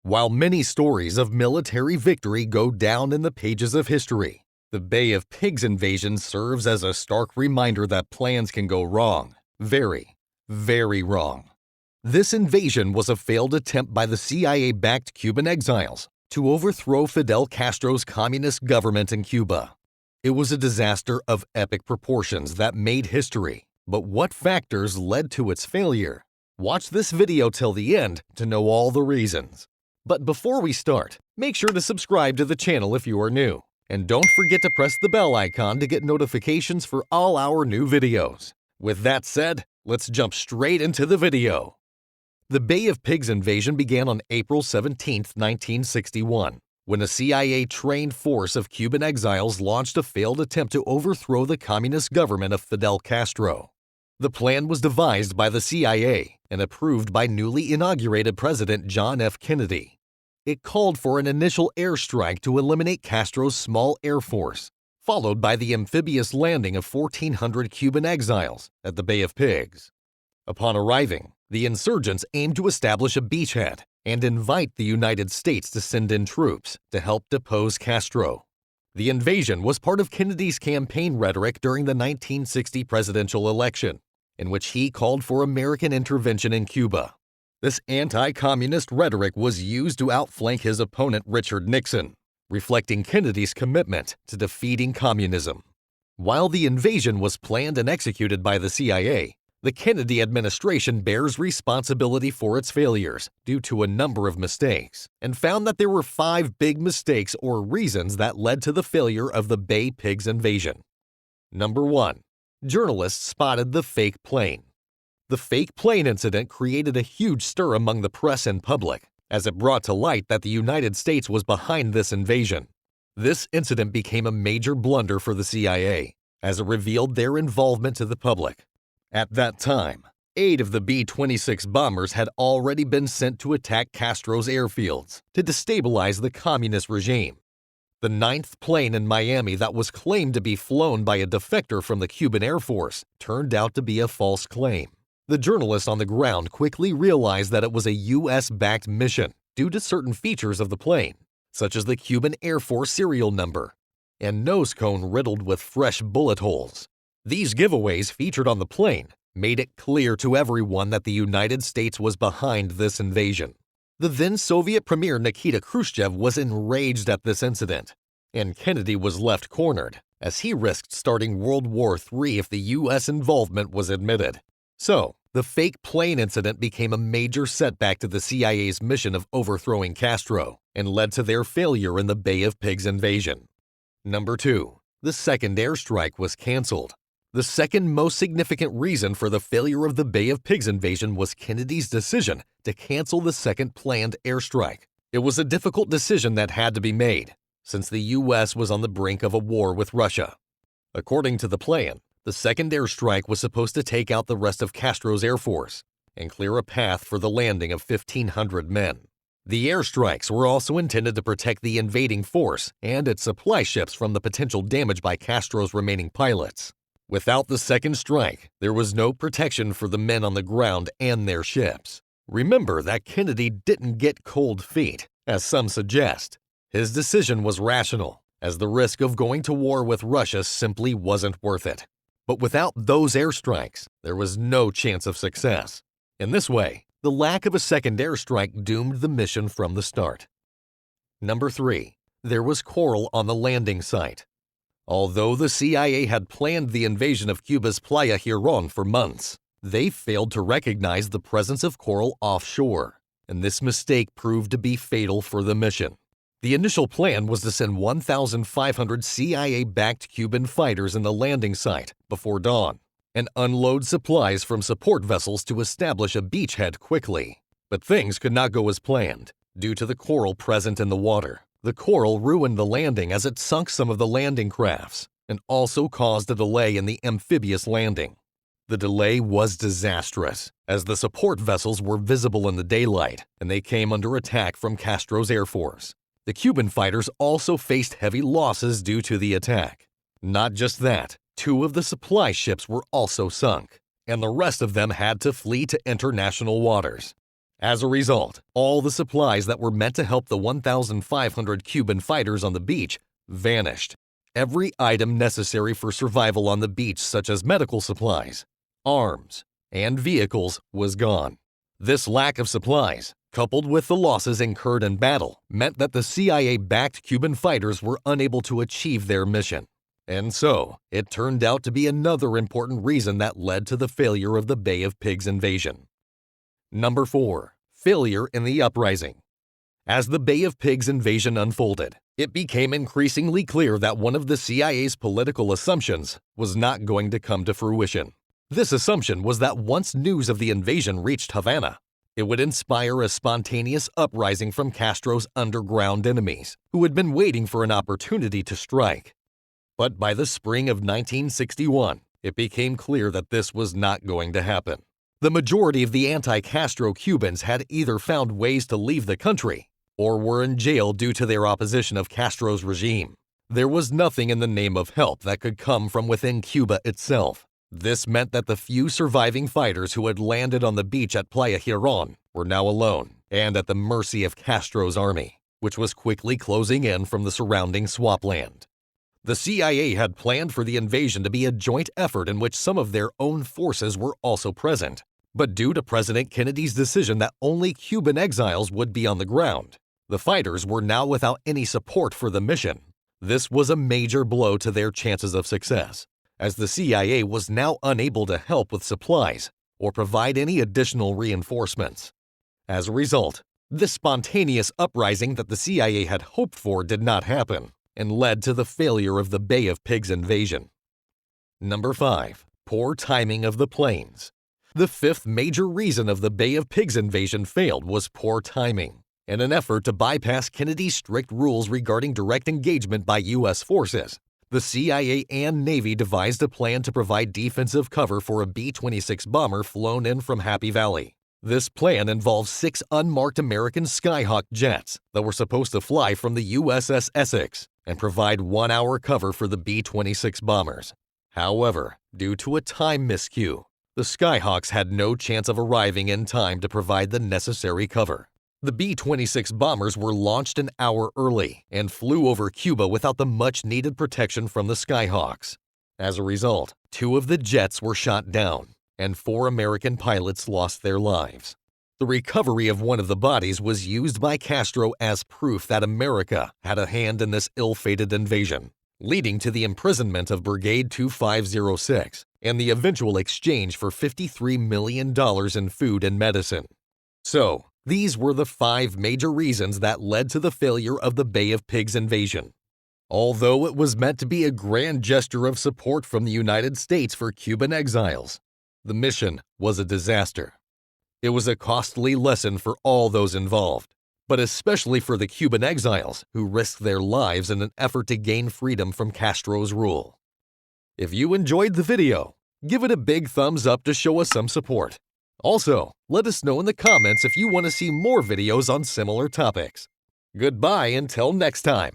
While many stories of military victory go down in the pages of history, the Bay of Pigs invasion serves as a stark reminder that plans can go wrong. Very, very wrong. This invasion was a failed attempt by the CIA-backed Cuban exiles to overthrow Fidel Castro's communist government in Cuba. It was a disaster of epic proportions that made history. But what factors led to its failure? Watch this video till the end to know all the reasons. But before we start, make sure to subscribe to the channel if you are new. And don't forget to press the bell icon to get notifications for all our new videos. With that said, let's jump straight into the video. The Bay of Pigs invasion began on April 17, 1961, when a CIA-trained force of Cuban exiles launched a failed attempt to overthrow the communist government of Fidel Castro. The plan was devised by the CIA and approved by newly inaugurated President John F. Kennedy. It called for an initial airstrike to eliminate Castro's small air force, followed by the amphibious landing of 1,400 Cuban exiles at the Bay of Pigs. Upon arriving, the insurgents aimed to establish a beachhead and invite the United States to send in troops to help depose Castro. The invasion was part of Kennedy's campaign rhetoric during the 1960 presidential election, in which he called for American intervention in Cuba. This anti-communist rhetoric was used to outflank his opponent Richard Nixon, reflecting Kennedy's commitment to defeating communism. While the invasion was planned and executed by the CIA, the Kennedy administration bears responsibility for its failures due to a number of mistakes, and found that there were 5 big mistakes or reasons that led to the failure of the Bay Pigs invasion. Number 1. Journalists spotted the fake plane. The fake plane incident created a huge stir among the press and public, as it brought to light that the United States was behind this invasion. This incident became a major blunder for the CIA, as it revealed their involvement to the public. At that time, 8 of the B-26 bombers had already been sent to attack Castro's airfields to destabilize the communist regime. The 9th plane in Miami that was claimed to be flown by a defector from the Cuban Air Force turned out to be a false claim. The journalists on the ground quickly realized that it was a U.S.-backed mission due to certain features of the plane, such as the Cuban Air Force serial number and nose cone riddled with fresh bullet holes. These giveaways featured on the plane made it clear to everyone that the United States was behind this invasion. The then-Soviet Premier Nikita Khrushchev was enraged at this incident, and Kennedy was left cornered, as he risked starting World War III if the U.S. involvement was admitted. So, the fake plane incident became a major setback to the CIA's mission of overthrowing Castro, and led to their failure in the Bay of Pigs invasion. Number 2. The second airstrike was canceled. The second most significant reason for the failure of the Bay of Pigs invasion was Kennedy's decision to cancel the second planned airstrike. It was a difficult decision that had to be made, since the U.S. was on the brink of a war with Russia. According to the plan, the second airstrike was supposed to take out the rest of Castro's air force and clear a path for the landing of 1,500 men. The airstrikes were also intended to protect the invading force and its supply ships from the potential damage by Castro's remaining pilots. Without the second strike, there was no protection for the men on the ground and their ships. Remember that Kennedy didn't get cold feet, as some suggest. His decision was rational, as the risk of going to war with Russia simply wasn't worth it. But without those airstrikes, there was no chance of success. In this way, the lack of a second airstrike doomed the mission from the start. Number 3. There was coral on the landing site. Although the CIA had planned the invasion of Cuba's Playa Girón for months, they failed to recognize the presence of coral offshore, and this mistake proved to be fatal for the mission. The initial plan was to send 1,500 CIA-backed Cuban fighters in the landing site before dawn and unload supplies from support vessels to establish a beachhead quickly. But things could not go as planned due to the coral present in the water. The coral ruined the landing as it sunk some of the landing crafts and also caused a delay in the amphibious landing. The delay was disastrous, as the support vessels were visible in the daylight and they came under attack from Castro's air force. The Cuban fighters also faced heavy losses due to the attack. Not just that, 2 of the supply ships were also sunk, and the rest of them had to flee to international waters. As a result, all the supplies that were meant to help the 1,500 Cuban fighters on the beach vanished. Every item necessary for survival on the beach, such as medical supplies, arms, and vehicles, was gone. This lack of supplies, coupled with the losses incurred in battle, meant that the CIA-backed Cuban fighters were unable to achieve their mission. And so, it turned out to be another important reason that led to the failure of the Bay of Pigs invasion. Number 4. Failure in the uprising. As the Bay of Pigs invasion unfolded, it became increasingly clear that one of the CIA's political assumptions was not going to come to fruition. This assumption was that once news of the invasion reached Havana, it would inspire a spontaneous uprising from Castro's underground enemies, who had been waiting for an opportunity to strike. But by the spring of 1961, it became clear that this was not going to happen. The majority of the anti-Castro Cubans had either found ways to leave the country or were in jail due to their opposition of Castro's regime. There was nothing in the name of help that could come from within Cuba itself. This meant that the few surviving fighters who had landed on the beach at Playa Girón were now alone and at the mercy of Castro's army, which was quickly closing in from the surrounding swampland. The CIA had planned for the invasion to be a joint effort in which some of their own forces were also present. But due to President Kennedy's decision that only Cuban exiles would be on the ground, the fighters were now without any support for the mission. This was a major blow to their chances of success, as the CIA was now unable to help with supplies or provide any additional reinforcements. As a result, this spontaneous uprising that the CIA had hoped for did not happen and led to the failure of the Bay of Pigs invasion. Number 5. Poor timing of the planes. The fifth major reason of the Bay of Pigs invasion failed was poor timing. In an effort to bypass Kennedy's strict rules regarding direct engagement by U.S. forces, the CIA and Navy devised a plan to provide defensive cover for a B-26 bomber flown in from Happy Valley. This plan involved 6 unmarked American Skyhawk jets that were supposed to fly from the USS Essex and provide 1-hour cover for the B-26 bombers. However, due to a time miscue, the Skyhawks had no chance of arriving in time to provide the necessary cover. The B-26 bombers were launched an hour early and flew over Cuba without the much-needed protection from the Skyhawks. As a result, 2 of the jets were shot down, and 4 American pilots lost their lives. The recovery of one of the bodies was used by Castro as proof that America had a hand in this ill-fated invasion, leading to the imprisonment of Brigade 2506 and the eventual exchange for $53 million in food and medicine. So, these were the 5 major reasons that led to the failure of the Bay of Pigs invasion. Although it was meant to be a grand gesture of support from the United States for Cuban exiles, the mission was a disaster. It was a costly lesson for all those involved, but especially for the Cuban exiles who risked their lives in an effort to gain freedom from Castro's rule. If you enjoyed the video, give it a big thumbs up to show us some support. Also, let us know in the comments if you want to see more videos on similar topics. Goodbye until next time.